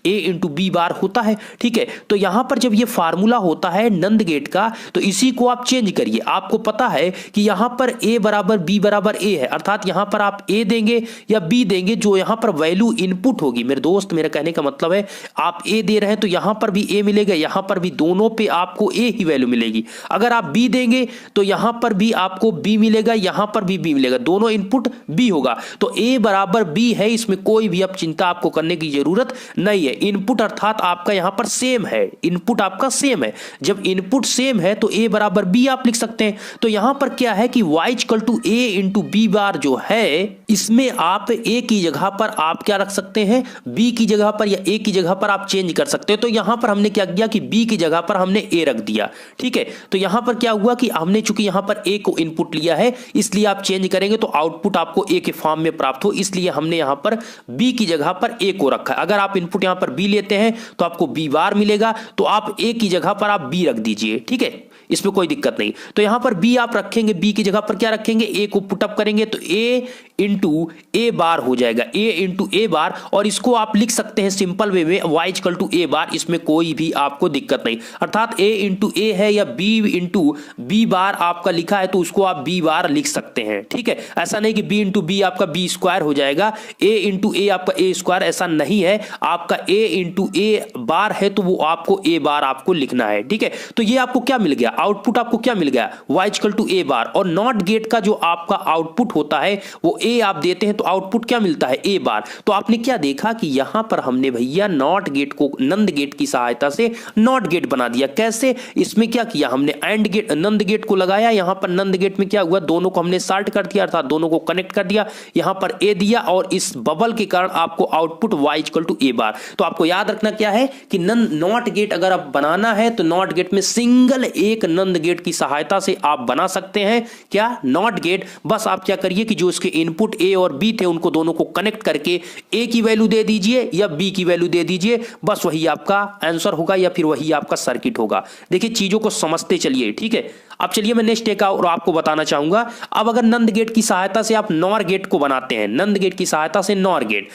A into B bar होता है, ठीक है। तो यहां पर जब ये फार्मूला होता है नंद गेट का, तो इसी को आप चेंज करिए। आपको पता है कि यहां पर a बराबर b बराबर a है, अर्थात यहां पर आप a देंगे या b देंगे, जो यहां पर वैल्यू इनपुट होगी, मेरे दोस्त मेरा कहने का मतलब है आप a दे रहे हैं तो यहां पर भी a मिलेगा, यहां पर भी, दोनों पे आपको a ही वैल्यू मिलेगी। अगर आप b देंगे तो यहां पर भी आपको b मिलेगा, यहां पर भी b मिलेगा, दोनों इनपुट b होगा। तो a बराबर b है, इसमें कोई भी अब चिंता आपको करने की जरूरत नहीं है। इनपुट अर्थात आपका यहां पर सेम है, इनपुट आपका सेम है। जब इनपुट सेम है तो a बराबर b आप लिख सकते हैं। तो यहां पर क्या है कि y equal to a into B bar जो है, इसमें आप a की जगह पर आप क्या रख सकते हैं, b की जगह पर या a की जगह पर आप चेंज कर सकते हैं। तो यहां पर हमने क्या किया कि b की जगह पर हमने a रख दिया, ठीक है। तो यहां पर क्या हुआ कि हमने चूंकि यहां पर a को इनपुट लिया है, इसलिए आप चेंज करेंगे तो आउटपुट आपको a के फॉर्म में प्राप्त हो, इसलिए हमने यहां पर b की जगह पर a को रखा है। अगर आप इनपुट यहां पर b लेते हैं तो आपको b बार मिलेगा, तो आप a की जगह पर आप b रख दीजिए, ठीक है, इसमें कोई दिक्कत नहीं। तो यहां पर b आप रखेंगे, b की जगह पर क्या रखेंगे, a को पुटअप करेंगे तो a इंटू ए बार हो जाएगा, a इंटू ए बार, और इसको आप लिख सकते हैं सिंपल वे में y इक्वल टू ए बार, इसमें कोई भी आपको दिक्कत नहीं। अर्थात a इंटू ए है या b इंटू बी बार आपका लिखा है तो उसको आप b बार लिख सकते हैं, ठीक है। ऐसा नहीं कि b इंटू बी आपका b स्क्वायर हो जाएगा, a इंटू ए आपका a स्क्वायर, ऐसा नहीं है। आपका a इंटू ए बार है तो वो आपको a बार आपको लिखना है, ठीक है। तो ये आपको क्या मिल गया, आउटपुट आपको क्या मिल गया, y इक्वल टू ए बार। और नॉट गेट का जो आपका आउटपुट होता है वो a आप देते हैं तो आउटपुट क्या मिलता है, a बार। तो आपने क्या देखा कि यहां पर हमने भैया नॉट गेट को नंद गेट की सहायता से नॉट गेट बना दिया। कैसे? इसमें क्या किया हमने, एंड गेट नंद गेट को लगाया, यहां पर नंद गेट में क्या हुआ, दोनों को हमने शार्ट कर दिया, अर्थात दोनों को कनेक्ट कर दिया, यहां पर a दिया, और इस बबल के कारण आपको आउटपुट y इक्वल टू ए बार। तो आपको याद रखना क्या है कि नॉट गेट अगर आप बनाना है तो नॉट गेट में सिंगल एक नंद गेट की सहायता से आप बना सकते हैं। क्या? Not gate. बस आप क्या करिए कि जो इसके इनपुट a और b थे उनको दोनों को कनेक्ट करके a की वैल्यू दे दीजिए या b की वैल्यू दे दीजिए, बस वही आपका आंसर होगा या फिर वही आपका सर्किट होगा। देखिए चीजों को समझते चलिए, ठीक है। अब चलिए मैं नेक्स्ट एक और आपको बताना चाहूंगा। अब अगर नंद गेट की सहायता से आप नॉर गेट को बनाते हैं, नंद गेट की सहायता से नॉर गेट,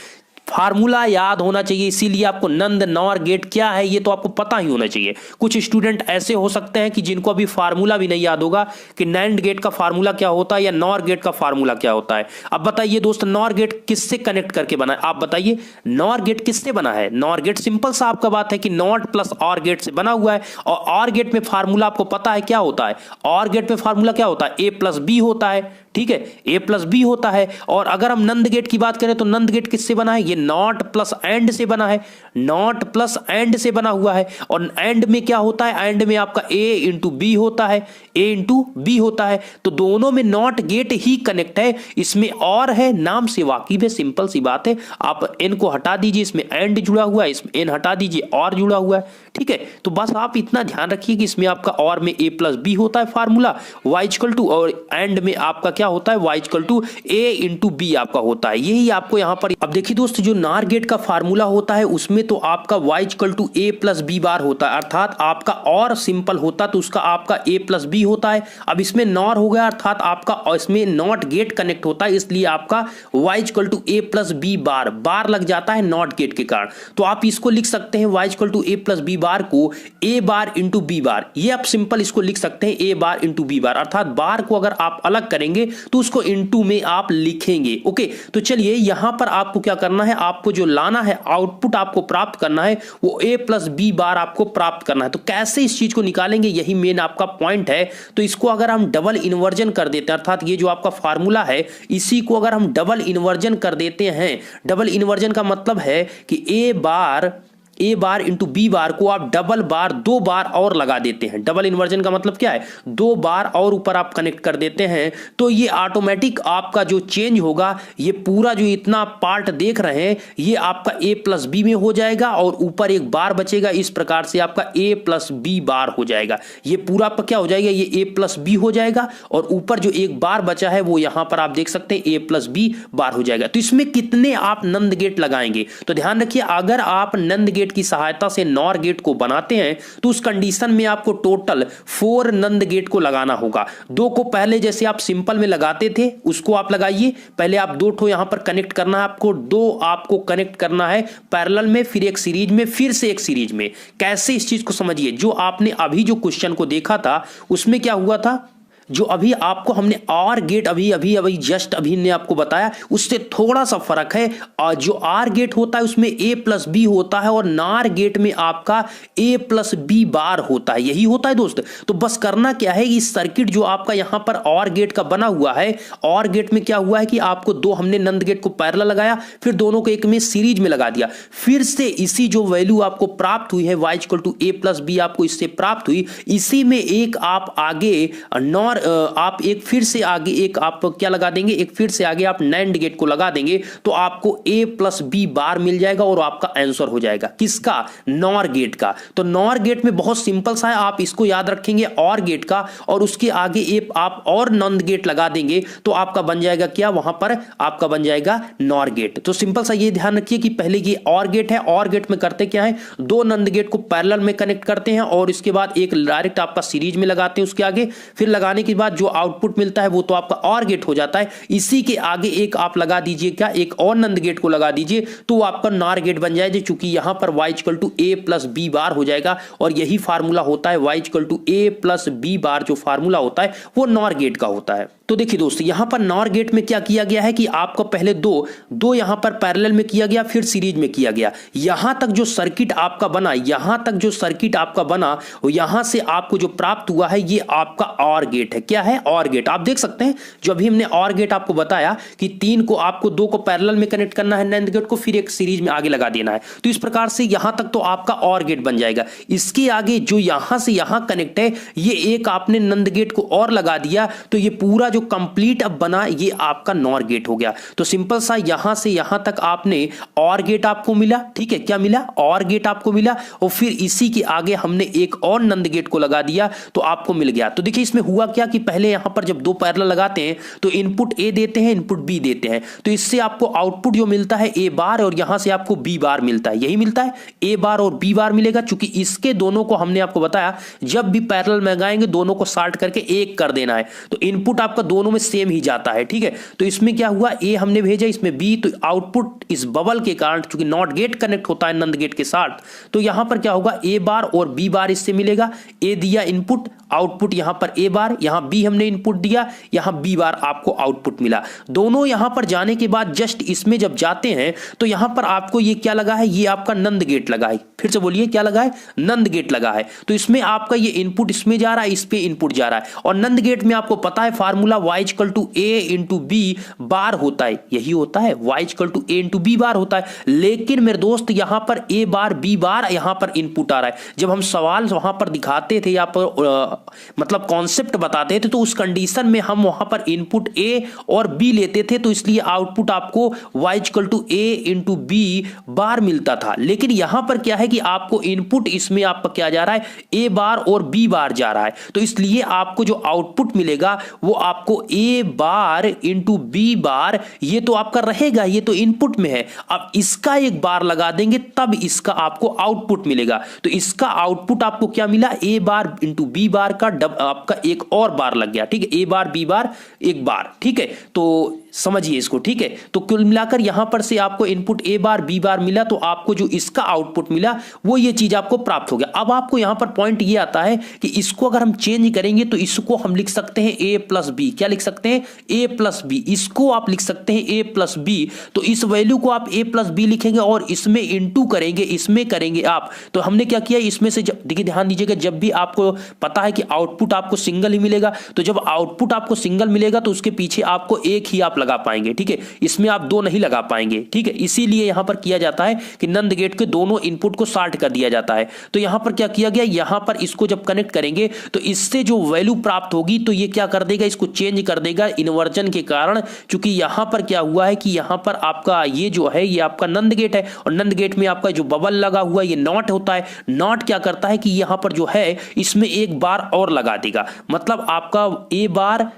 फार्मूला याद होना चाहिए, इसीलिए आपको नंद नॉर गेट क्या है ये तो आपको पता ही होना चाहिए। कुछ स्टूडेंट ऐसे हो सकते हैं कि जिनको अभी फार्मूला भी नहीं याद होगा कि नैंड गेट का फार्मूला क्या होता है या नॉर गेट का फार्मूला क्या होता है। अब बताइए दोस्त, नॉर गेट किससे कनेक्ट करके बना है, आप बताइए नॉर गेट किससे बना है। नॉर गेट सिंपल सा आपका बात है कि नॉट प्लस और गेट से बना हुआ है, और और गेट में फार्मूला आपको पता है क्या होता है, और गेट में फार्मूला क्या होता है, ए प्लस बी होता है, ठीक है, ए प्लस बी होता है। और अगर हम नंद गेट की बात करें तो नंद गेट किससे बना है, ये नॉट प्लस एंड से बना है, नॉट प्लस एंड से बना हुआ है। और एंड में क्या होता है, एंड में आपका ए इंटू बी होता है, ए इंटू बी होता है। तो दोनों में नॉट गेट ही कनेक्ट है, इसमें और है, नाम से वाकिफ है, सिंपल सी बात है। आप एन को हटा दीजिए, इसमें एंड जुड़ा हुआ है, इसमें एन हटा दीजिए और जुड़ा हुआ है, ठीक है। तो बस आप इतना ध्यान रखिए कि इसमें आपका और में ए प्लस बी होता है फार्मूला वाई इक्वल टू, और एंड में आपका क्या होता है, Y equal to A into B आपका होता है। यही आपको यहां पर, अब देखिए दोस्त, जो नार गेट का फार्मूला होता है उसमें तो आपका Y equal to A plus B bar होता है, अर्थात आपका और सिंपल होता तो उसका आपका ए प्लस बी होता है। अब इसमें नॉर हो गया, अर्थात आपका इसमें नॉट गेट कनेक्ट होता है, इसलिए आपका Y equal to A plus B bar, bar लग जाता है नॉट गेट के कारण। तो आप इसको लिख सकते हैं Y equal to A plus B bar को A bar into B bar, ये आप सिंपल इसको लिख सकते हैं ए बार इंटू बी बार, अर्थात बार को अगर आप अलग करेंगे तो उसको इंटू में आप लिखेंगे। ओके, तो चलिए यहां पर आपको क्या करना है, आपको जो लाना है, आउटपुट आपको प्राप्त करना है, वो ए प्लस बी बार आपको प्राप्त करना है। तो कैसे इस चीज को निकालेंगे, यही मेन आपका पॉइंट है। तो इसको अगर हम डबल इन्वर्जन कर देते हैं, अर्थात ये जो आपका फार्मूला है इसी को अगर हम डबल इन्वर्जन कर देते हैं, डबल इन्वर्जन का मतलब है कि ए बार इंटू बी बार को आप डबल बार, दो बार और लगा देते हैं। डबल इन्वर्जन का मतलब क्या है, दो बार और ऊपर आप कनेक्ट कर देते हैं, तो ये ऑटोमेटिक आपका जो चेंज होगा, ये पूरा जो इतना पार्ट देख रहे हैं ये आपका ए प्लस बी में हो जाएगा और ऊपर एक बार बचेगा, इस प्रकार से आपका ए प्लस बी बार हो जाएगा। ये पूरा आपका क्या हो जाएगा, ये ए प्लस बी हो जाएगा और ऊपर जो एक बार बचा है वो यहां पर आप देख सकते हैं ए प्लस बी बार हो जाएगा। तो इसमें कितने आप नंद गेट लगाएंगे, तो ध्यान रखिए, अगर आप नंद गेट की सहायता से नॉर गेट को बनाते हैं तो उस कंडीशन में आपको टोटल 4 नंद गेट को लगाना होगा। दो को पहले जैसे आप सिंपल में लगाते थे उसको आप लगाइए, पहले आप दो ठो यहां पर कनेक्ट करना है आपको, दो आपको कनेक्ट करना है पैरेलल में, फिर एक सीरीज में, फिर से एक सीरीज में। कैसे इस चीज को समझिए, जो आपने अभी जो क्वेश्चन को देखा था उसमें क्या हुआ था, जो अभी आपको हमने आर गेट अभी जस्ट अभी ने आपको बताया उससे थोड़ा सा फर्क है। और जो आर गेट होता है उसमें ए प्लस बी होता है और नार गेट में आपका ए प्लस बी बार होता है, यही होता है दोस्त। तो बस करना क्या है, इस सर्किट जो आपका यहां पर और गेट का बना हुआ है, और गेट में क्या हुआ है कि आपको दो हमने नंद गेट को पैरेलल लगाया, फिर दोनों को एक में सीरीज में लगा दिया, फिर से इसी जो वैल्यू आपको प्राप्त हुई है Y equal to A plus B आपको इससे प्राप्त हुई, इसी में एक आप आगे नॉर आप एक फिर से आगे एक आप क्या लगा देंगे, एक फिर से आगे आप नैंड गेट को लगा देंगे तो आपको ए प्लस बी बार मिल जाएगा और आपका आंसर हो जाएगा किसका, नॉर गेट का। तो नॉर गेट में बहुत सिंपल सा है, आप इसको याद रखेंगे और गेट का, और उसके आगे एक आप और नंद गेट लगा देंगे तो आपका बन जाएगा क्या, वहां पर आपका बन जाएगा नॉर गेट। तो सिंपल सा ये ध्यान रखिए कि पहले ये और गेट है, और गेट में करते क्या है, दो नंद गेट को पैरेलल में कनेक्ट करते हैं और इसके बाद एक डायरेक्ट आपका सीरीज में लगाते हैं उसके आगे, फिर लगाने के बाद जो आउटपुट मिलता है वो तो आपका और गेट हो जाता है। इसी के आगे एक आप लगा दीजिए क्या, एक और नंद गेट को लगा दीजिए तो आपका नॉर गेट बन जाएगा, चूंकि यहां पर y equal to A plus B bar हो जाएगा और यही फार्मूला होता है, y equal to A plus B bar जो फार्मूला होता है वो नॉर गेट का होता है। तो देखिए दोस्तों, यहां पर नॉर गेट में क्या किया गया है कि आपको पहले दो यहां पर पैरेलल में किया गया, फिर सीरीज में किया गया। यहां तक जो सर्किट आपका बना, यहां तक जो सर्किट आपका बना, और यहां से आपको जो प्राप्त हुआ है ये आपका और गेट है। क्या है, और गेट। आप देख सकते हैं जो अभी हमने और गेट आपको बताया कि तीन को आपको दो को पैरेलल में कनेक्ट करना है नैंड गेट को, फिर एक सीरीज में आगे लगा देना है। तो इस प्रकार से यहां तक तो आपका और गेट बन जाएगा। इसके आगे जो यहां से यहां कनेक्ट है, ये एक आपने नंद गेट को और लगा दिया तो ये पूरा जो कंप्लीट अब बना ये आपका नॉर गेट हो गया। तो सिंपल सा यहां से यहां तक आपने और गेट आपको मिला, ठीक है, क्या मिला, और गेट आपको मिला, और फिर इसी के आगे हमने एक और नंद गेट को लगा दिया तो आपको मिल गया। तो देखिए इसमें हुआ क्या कि पहले यहां पर जब दो पैरेलल लगाते हैं तो इनपुट ए देते हैं, इनपुट बी देते हैं, तो इससे आपको आउटपुट जो मिलता है ए बार और यहां से आपको बी बार मिलता है, यही मिलता है, ए बार और बी बार मिलेगा। चूंकि इसके दोनों को हमने आपको बताया जब भी पैरेलल में लगाएंगे दोनों को शार्ट करके एक कर देना है, तो इनपुट आपका दोनों में सेम ही जाता है, ठीक है। तो इसमें क्या हुआ, ए हमने भेजा, इसमें बी, तो आउटपुट इस बबल के कारण चूंकि नॉट गेट कनेक्ट होता है नंद गेट के साथ, तो यहां पर क्या होगा, ए बार और बी बार इससे मिलेगा। ए दिया इनपुट, आउटपुट यहां पर ए बार, यहां बी हमने इनपुट दिया, यहां बी बार आपको आउटपुट मिला। दोनों यहां पर जाने के बाद जस्ट इसमें जब जाते हैं तो यहां पर आपको ये क्या लगा है, ये आपका नंद गेट लगा है। फिर से बोलिए क्या लगा है, नंद गेट लगा है। तो इसमें आपका ये इनपुट इसमें जा रहा है, इस पे इनपुट जा रहा है, और नंद गेट में आपको पता है formula formula y equal to a into B bar होता है, यही होता है, y equal to a into B bar होता है। लेकिन मेरे दोस्त यहां पर a बार b बार यहां पर इनपुट आ रहा है। जब हम सवाल वहां पर दिखाते थे या पर मतलब कॉन्सेप्ट बताते थे तो उस कंडीशन में हम वहां पर इनपुट a और b लेते थे, तो इसलिए आउटपुट आपको y equal to a into B bar मिलता था। लेकिन यहां पर क्या है कि आपको इनपुट इसमें आपका क्या जा रहा है, a बार और b बार जा रहा है, तो इसलिए आपको जो आउटपुट मिलेगा वो आपको a bar into B bar, ये तो आपका रहेगा, ये तो इनपुट में है। अब इसका एक बार लगा देंगे तब इसका आपको आउटपुट मिलेगा। तो इसका आउटपुट आपको क्या मिला, a bar into B bar का आपका एक और बार लग गया, ठीक है, a बार b बार एक बार, ठीक है। तो समझिए इसको, ठीक है। तो कुल मिलाकर यहां पर से आपको इनपुट a बार b बार मिला, तो आपको जो इसका आउटपुट मिला वो ये चीज आपको प्राप्त हो गया। अब आपको यहां पर पॉइंट ये आता है कि इसको अगर हम चेंज करेंगे तो इसको हम लिख सकते हैं a प्लस बी, क्या लिख सकते हैं, a प्लस बी, इसको आप लिख सकते हैं a प्लस बी। तो इस वैल्यू को आप a प्लस बी लिखेंगे और इसमें इंटू करेंगे, इसमें करेंगे आप। तो हमने क्या किया, इसमें से देखिए ध्यान दीजिएगा, जब भी आपको पता है कि आउटपुट आपको सिंगल ही मिलेगा, तो जब आउटपुट आपको सिंगल मिलेगा तो उसके पीछे आपको एक ही आप लगा पाएंगे, ठीक है, इसमें आप दो नहीं लगा पाएंगे, ठीक है। इसीलिए यहां पर किया जाता है कि नंद गेट के दोनों इनपुट को शार्ट कर दिया जाता है। तो यहां पर क्या किया गया, यहां पर इसको जब कनेक्ट करेंगे तो इससे जो वैल्यू प्राप्त होगी तो ये क्या कर देगा, इसको चेंज कर देगा इन्वर्जन के कारण। क्योंकि यहां पर क्या हुआ है कि यहां पर आपका ये जो है ये आपका नंद गेट है, और नंद गेट में आपका जो बबल लगा हुआ है ये नॉट होता है। नॉट क्या करता है कि यहां पर जो है इसमें एक बार और लगा देगा, मतलब आपका a bar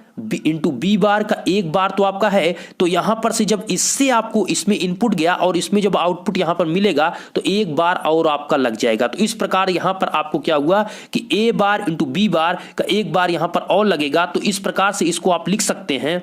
into B bar का एक बार तो आपका है। तो यहां पर से जब इससे आपको इसमें इनपुट गया और इसमें जब आउटपुट यहां पर मिलेगा तो एक बार और आपका लग जाएगा। तो इस प्रकार यहां पर आपको क्या हुआ कि a bar into B bar का एक बार यहां पर और लगेगा। तो इस प्रकार से इसको आप लिख सकते हैं।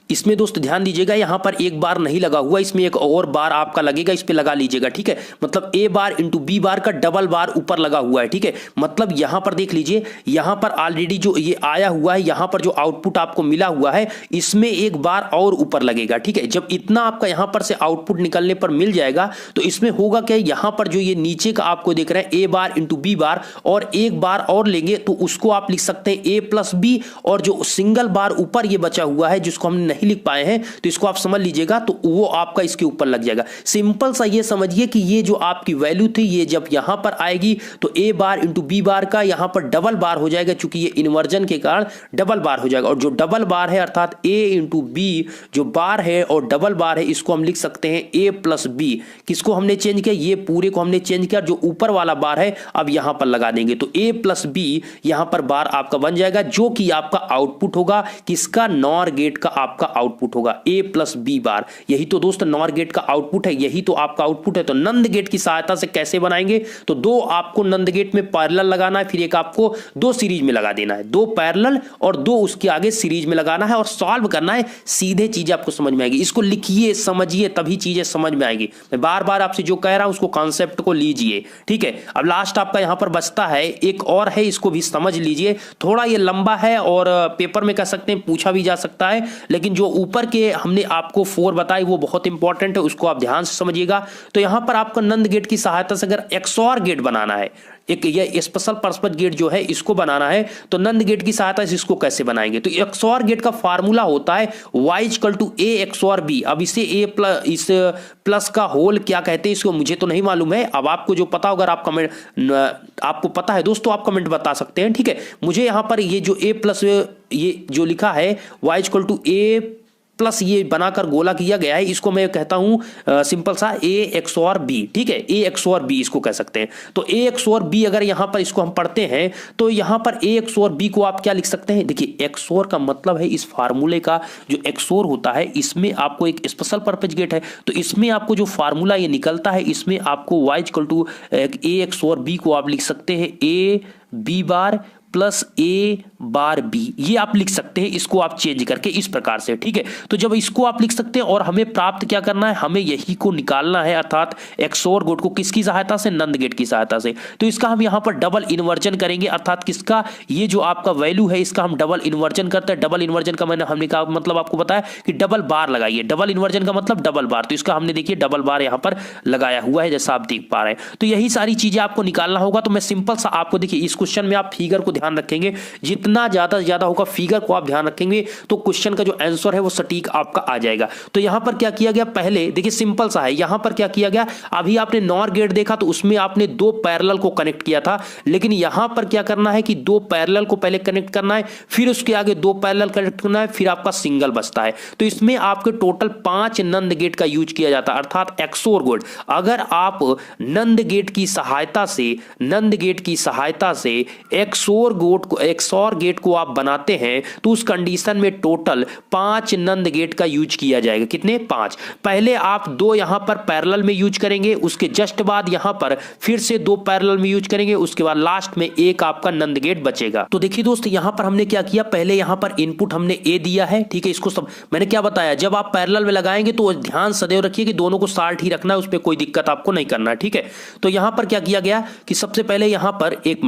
इसमें दोस्त ध्यान दीजिएगा, यहां पर एक बार नहीं लगा हुआ, इसमें एक और बार आपका लगेगा, इस पे लगा लीजिएगा, ठीक है। मतलब a bar into B bar का डबल बार ऊपर लगा हुआ है, ठीक है। मतलब यहां पर देख लीजिए, यहां पर ऑलरेडी जो ये आया हुआ है, यहां पर जो आउटपुट आपको मिला हुआ है इसमें एक बार और ऊपर लगेगा, ठीक है। जब इतना आपका यहां पर से आउटपुट निकलने पर मिल जाएगा तो इसमें होगा क्या, यहां पर जो ये नीचे का आपको देख रहे हैं a bar into B bar और एक बार और लेंगे तो उसको आप लिख सकते हैं a प्लस बी, और जो सिंगल बार ऊपर ये बचा हुआ है जिसको हमने नहीं लिख पाए हैं तो इसको आप समझ लीजिएगा, तो वो आपका इसके ऊपर लग जाएगा। सिंपल सा ये समझिए कि ये जो आपकी वैल्यू थी ये जब यहां पर आएगी तो a bar into B bar का यहां पर डबल बार हो जाएगा, क्योंकि ये इन्वर्जन के कारण डबल बार हो जाएगा। और जो डबल बार है अर्थात a इंटू बी जो बार है और डबल बार है, इसको हम लिख सकते हैं a प्लस बी। किसको हमने चेंज किया, ये पूरे को हमने चेंज किया, जो ऊपर वाला बार है अब यहां पर लगा देंगे तो a प्लस बी यहां पर बार आपका बन जाएगा, जो कि आपका आउटपुट होगा किसका, नॉर गेट का आपका आउटपुट होगा a प्लस बी बार। यही तो दोस्त नॉर गेट का आउटपुट है, यही तो आपका आउटपुट है। तो नंद गेट की सहायता से कैसे बनाएंगे, तो दो आपको नंद गेट में पैरेलल लगाना है, फिर एक आपको दो सीरीज में लगा देना है, दो पैरेलल और दो उसके आगे सीरीज में लगाना है और सॉल्व करना है, सीधे चीजें आपको समझ में आएगी। इसको लिखिए समझिए तभी चीजें समझ में आएगी। मैं बार बार आपसे जो कह रहा हूं उसको कॉन्सेप्ट को लीजिए, ठीक है। अब लास्ट आपका यहां पर बचता है एक और है, इसको भी समझ लीजिए। थोड़ा ये लंबा है और पेपर में कह सकते हैं पूछा भी जा सकता है, लेकिन जो ऊपर के हमने आपको 4 बताई वो बहुत इंपॉर्टेंट है, उसको आप ध्यान से समझिएगा। तो यहां पर आपको नंद गेट की सहायता से अगर XOR गेट बनाना है, एक ये स्पेशल पर्पस गेट जो है इसको बनाना है, तो नंद गेट की सहायता से इसको कैसे बनाएंगे, तो XOR गेट का फार्मूला होता है y equal to a XOR b। अब इसे a प्लस इस प्लस का होल क्या कहते हैं इसको मुझे तो नहीं मालूम है, अब आपको जो पता होगा आप कमेंट, आपको पता है दोस्तों आप कमेंट बता सकते हैं, ठीक है। मुझे यहां पर ये जो a प्लस ये जो लिखा है y equal to a plus ये बनाकर गोला किया गया है, इसको मैं कहता हूं सिंपल सा a XOR b, ठीक है, a XOR b इसको कह सकते हैं। तो a XOR b अगर यहां पर इसको हम पढ़ते हैं तो यहां पर a XOR b को आप क्या लिख सकते हैं, देखिए XOR का मतलब है इस फार्मूले का जो XOR होता है इसमें आपको एक स्पेशल पर्पज गेट है, तो इसमें आपको जो फार्मूला ये निकलता है इसमें आपको y equal to a XOR b को आप लिख सकते हैं a b bar plus a bar b, ये आप लिख सकते हैं, इसको आप चेंज करके इस प्रकार से, ठीक है। तो जब इसको आप लिख सकते हैं और हमें प्राप्त क्या करना है, हमें यही को निकालना है, अर्थात XOR गेट को किसकी सहायता से, नंद गेट की सहायता से। तो इसका हम यहां पर डबल इन्वर्जन करेंगे, अर्थात किसका, ये जो आपका वैल्यू है इसका हम डबल इन्वर्जन करते हैं। डबल इन्वर्जन का हमने कहा मतलब आपको बताया कि डबल बार लगाइए, डबल इन्वर्जन का मतलब डबल बार, तो इसका हमने देखिए डबल बार यहां पर लगाया हुआ है जैसा आप देख पा रहे हैं। तो यही सारी चीजें आपको निकालना होगा। तो मैं सिंपल सा आपको देखिए इस क्वेश्चन में आप फिगर को ध्यान रखेंगे, जितना जितना ज्यादा से ज्यादा होगा फिगर को आप ध्यान रखेंगे तो क्वेश्चन का जो आंसर है वो सटीक आपका आ जाएगा। तो यहां पर क्या किया गया, पहले देखिए सिंपल सा है, यहां पर क्या किया गया, अभी आपने नॉर गेट देखा तो उसमें आपने दो पैरेलल को कनेक्ट किया था, लेकिन यहां पर क्या करना है कि दो पैरेलल को पहले कनेक्ट करना है, फिर उसके आगे दो पैरेलल कनेक्ट करना है, फिर आपका सिंगल बचता है। तो इसमें आपके टोटल 5 नंद गेट का यूज किया जाता है, अर्थात XOR गेट। अगर आप नंद गेट की सहायता से XOR गेट को आप बनाते हैं तो उस कंडीशन में टोटल 5 नंद गेट का यूज किया जाएगा। कितने? 5। पहले आप दो यहां पर पैरेलल में यूज करेंगे, उसके जस्ट बाद यहां पर फिर से दो पैरेलल में यूज करेंगे, उसके बाद लास्ट में एक आपका नंद गेट बचेगा। तो देखिए दोस्त यहां पर हमने क्या किया, पहले यहां पर इनपुट हमने ए दिया है, ठीक है। इसको सब मैंने क्या बताया, जब आप पैरेलल में लगाएंगे तो ध्यान सदैव रखिए कि दोनों को साल्ट ही रखना है, उस पर कोई दिक्कत आपको नहीं करना है, ठीक है। तो यहां पर क्या किया गया कि सबसे पहले यहां पर एक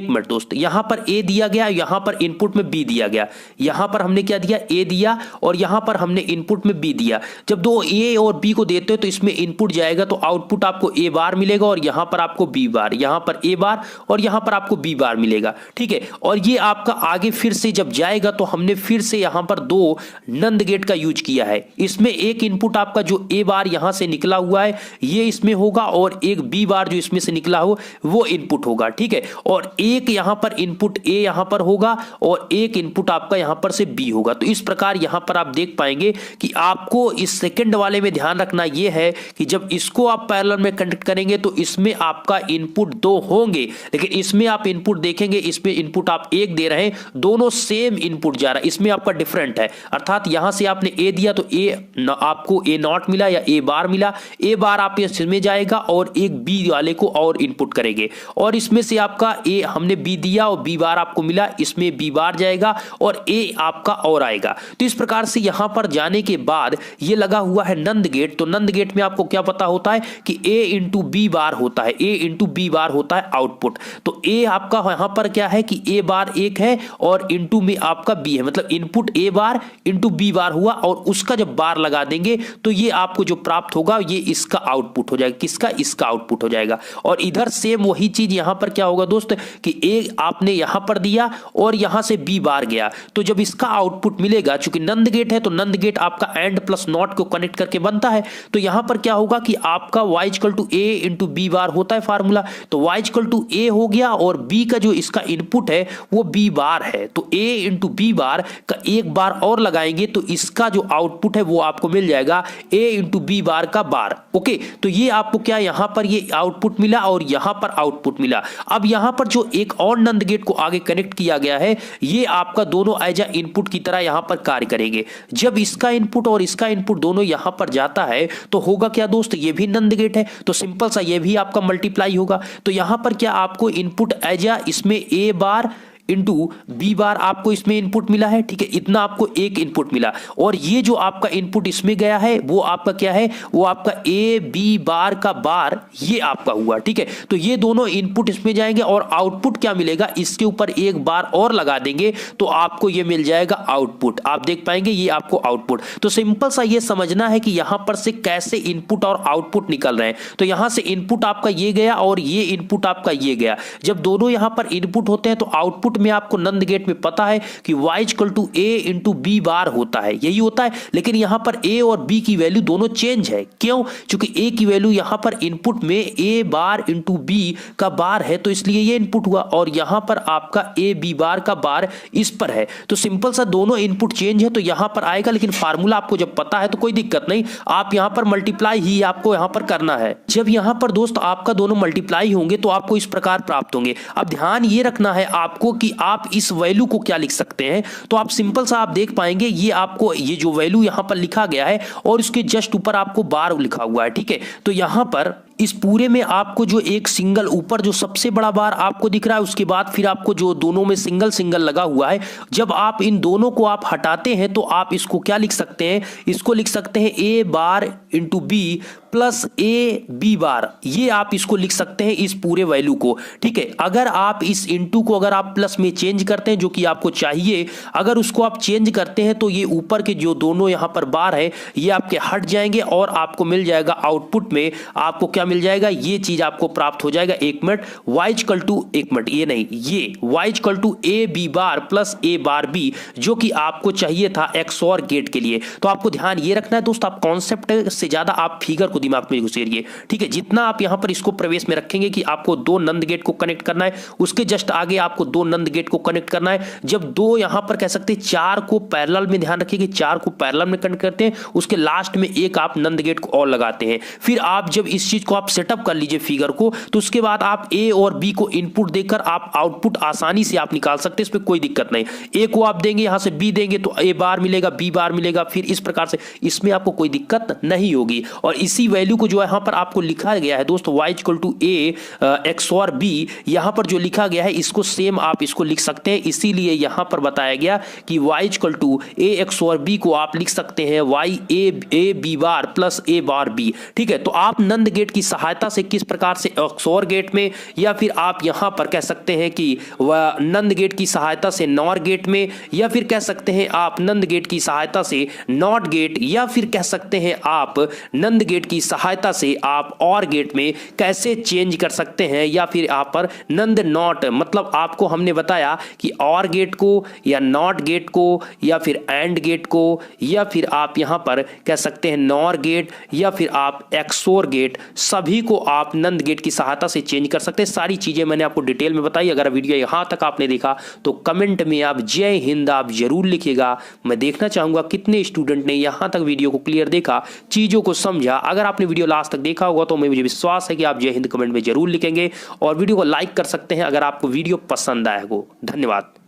मिनट दोस्त, यहां पर ए दिया गया, यहां पर इनपुट में बी दिया गया। यहां पर हमने क्या दिया, ए दिया, और यहां पर हमने इनपुट में बी दिया। जब दो ए और बी को देते हो तो इसमें इनपुट जाएगा तो आउटपुट आपको ए बार मिलेगा, और यहां पर आपको बी बार, यहां पर ए बार और यहां पर आपको बी बार मिलेगा, ठीक है। और ये आपका आगे फिर से जब जाएगा तो हमने फिर से यहां पर दो नंद गेट का यूज किया है। इसमें एक इनपुट आपका जो ए बार यहां से निकला हुआ है ये इसमें होगा, और एक बी बार जो इसमें से निकला हो वो इनपुट होगा, ठीक है। और एक यहां पर इनपुट ए यहां पर होगा और एक इनपुट आपका यहां पर से बी होगा। तो इस प्रकार यहां पर आप देख पाएंगे कि आपको इस सेकंड वाले में ध्यान रखना यह है कि जब इसको आप पैरेलल में कनेक्ट करेंगे तो इसमें आपका इनपुट दो होंगे, लेकिन इसमें आप इनपुट देखेंगे, इसमें इनपुट आप एक दे रहे हैं, दोनों सेम इनपुट जा रहा है, इसमें आपका डिफरेंट है। अर्थात यहां से आपने ए दिया तो ए आपको ए नॉट मिला या ए बार मिला, ए बार आप इसमें जाएगा और एक बी वाले को और इनपुट करेंगे, और इसमें से आपका ए हमने बी दिया और बी बार आपको मिला, इसमें बी बार जाएगा और ए आपका और आएगा। तो इस प्रकार से यहां पर जाने के बाद ये लगा हुआ है नंद गेट। तो नंद गेट में आपको क्या पता होता है कि ए इंटू बी बार होता है, ए इंटू बी बार होता है आउटपुट। तो ए आपका यहां पर क्या है कि ए बार एक है और इंटू में आपका बी है, मतलब input A bar into B bar हुआ, और उसका जब बार लगा देंगे तो ये आपको जो प्राप्त होगा ये इसका आउटपुट हो जाएगा। किसका? इसका आउटपुट हो जाएगा। और इधर सेम वही चीज यहां पर क्या होगा दोस्त कि ए आपने यहां पर दिया और यहां से बी बार गया, तो जब इसका आउटपुट मिलेगा, चूंकि नंद गेट है तो नंद गेट आपका एंड प्लस नॉट को कनेक्ट करके बनता है, तो यहां पर क्या होगा कि आपका y equal to A into B bar होता है फार्मूला, तो y इक्वल टू ए हो गया और b का जो इसका इनपुट है वो b बार है, तो a इंटू बी बार का एक बार और लगाएंगे तो इसका जो आउटपुट है वो आपको मिल जाएगा a इंटू बी बार का बार। ओके, तो ये आपको क्या यहां पर ये आउटपुट मिला और यहां पर आउटपुट मिला। अब यहां पर जो एक और नंद गेट को आगे कनेक्ट किया गया है ये आपका दोनों एज अ इनपुट की तरह यहां पर कार्य करेंगे। जब इसका इनपुट और इसका इनपुट दोनों यहां पर जाता है तो होगा क्या दोस्त, ये भी नंद गेट है तो सिंपल सा ये भी आपका मल्टीप्लाई होगा। तो यहां पर क्या आपको इनपुट एज अ इसमें ए बार इंटू बी बार आपको इसमें इनपुट मिला है, ठीक है, इतना आपको एक इनपुट मिला, और ये जो आपका इनपुट इसमें गया है वो आपका क्या है, वो आपका ए बी बार का बार ये आपका हुआ, ठीक है। तो ये दोनों इनपुट इसमें जाएंगे और आउटपुट क्या मिलेगा, इसके ऊपर एक बार और लगा देंगे तो आपको ये मिल जाएगा आउटपुट। आप देख पाएंगे ये आपको आउटपुट। तो सिंपल सा ये समझना है कि यहां पर से कैसे इनपुट और आउटपुट निकल रहे हैं। तो यहां से इनपुट आपका ये गया और ये इनपुट आपका ये गया, जब दोनों यहां पर इनपुट होते हैं तो आउटपुट में आपको नंद गेट में पता है कि y equal to A into B bar होता है, यही होता है। लेकिन यहां पर a और b की वैल्यू दोनों चेंज है, क्यों? क्योंकि a की वैल्यू यहां पर इनपुट में a बार इंटू b का बार है तो इसलिए ये इनपुट हुआ, और यहां पर आपका a b बार का बार इस पर है। तो सिंपल सा दोनों इनपुट चेंज है तो यहां पर आएगा, लेकिन फार्मूला आपको जब पता है तो कोई दिक्कत नहीं, आप यहां पर मल्टीप्लाई ही आपको यहां पर करना है। जब यहां पर दोस्त आपका दोनों मल्टीप्लाई होंगे तो आपको इस प्रकार प्राप्त होंगे। अब ध्यान ये रखना है आपको कि आप इस वैल्यू को क्या लिख सकते हैं, तो आप सिंपल सा आप देख पाएंगे ये आपको ये जो वैल्यू यहां पर लिखा गया है और इसके जस्ट ऊपर आपको बार लिखा हुआ है, ठीक है। तो यहां पर इस पूरे में आपको जो एक सिंगल ऊपर जो सबसे बड़ा बार आपको दिख रहा है, उसके बाद फिर आपको जो दोनों में सिंगल सिंगल लगा हुआ है, जब आप इन दोनों को आप हटाते हैं तो आप इसको क्या लिख सकते हैं, इसको लिख सकते हैं A bar into B plus A B bar, ये आप इसको लिख सकते हैं इस पूरे वैल्यू को। ठीक है, अगर आप इस इनटू को अगर आप प्लस में चेंज करते हैं जो कि आपको चाहिए, अगर उसको आप चेंज करते हैं तो ये ऊपर के जो दोनों यहां पर बार है ये आपके हट जाएंगे और आपको मिल जाएगा आउटपुट में, आपको क्या मिल जाएगा, ये चीज आपको प्राप्त हो जाएगा। एक मिनट, y इक्वल टू, एक मिनट, ये नहीं, ये y equal to A B bar plus A bar B, जो कि आपको चाहिए था XOR गेट के लिए। तो आपको ध्यान ये रखना है दोस्त, आप कॉन्सेप्ट से ज्यादा आप फिगर को दिमाग में घुसेरिए। ठीक है, जितना आप यहां पर इसको प्रवेश में रखेंगे कि आपको दो नंद गेट को कनेक्ट करना है, उसके जस्ट आगे आपको दो नंद गेट को कनेक्ट करना है। जब दो यहां पर कह सकते हैं चार को पैरेलल में, ध्यान रखिए कि चार को पैरेलल में कनेक्ट करते हैं, उसके लास्ट में एक आप नंद गेट को और लगाते हैं। फिर आप जब इस चीज को आप सेटअप कर लीजिए फिगर को, तो उसके बाद आप ए और बी को इनपुट देकर आप आउटपुट आसानी से आप निकाल सकते हैं, इसमें कोई दिक्कत नहीं। ए को आप देंगे, यहां से बी देंगे तो ए बार मिलेगा, बी बार मिलेगा, फिर इस प्रकार से, इसमें आपको कोई दिक्कत नहीं होगी। और इसी वैल्यू को जो यहां पर आपको लिखा गया है दोस्तों, y equal to A XOR b, यहां पर जो लिखा गया है इसको सेम आप इसको लिख सकते हैं। इसीलिए यहां पर बताया गया कि y equal to A XOR b को आप लिख सकते हैं y A B bar plus A bar b। ठीक है, तो आप नंद गेट की सहायता से किस प्रकार से XOR गेट में, या फिर आप यहां पर कह सकते हैं कि नंद गेट की सहायता से नॉर गेट में, या फिर कह सकते हैं आप नंद गेट की सहायता से नॉट गेट, या फिर कह सकते हैं आप नंद गेट की सहायता से आप और गेट में कैसे चेंज कर सकते हैं, या फिर आप पर नंद नॉट, मतलब आपको हमने बताया कि और गेट को या नॉट गेट को या फिर एंड गेट को, या फिर आप यहां पर कह सकते हैं नॉर गेट, या फिर आप XOR गेट, सभी को आप नंद गेट की सहायता से चेंज कर सकते हैं। सारी चीजें मैंने आपको डिटेल में बताई। अगर वीडियो यहां तक आपने देखा तो कमेंट में आप जय हिंद आप जरूर लिखिएगा। मैं देखना चाहूंगा कितने स्टूडेंट ने यहां तक वीडियो को क्लियर देखा, चीजों को समझा। अगर आपने वीडियो लास्ट तक देखा होगा तो मुझे विश्वास है कि आप जय हिंद कमेंट में जरूर लिखेंगे, और वीडियो को लाइक कर सकते हैं अगर आपको वीडियो पसंद आया हो। धन्यवाद।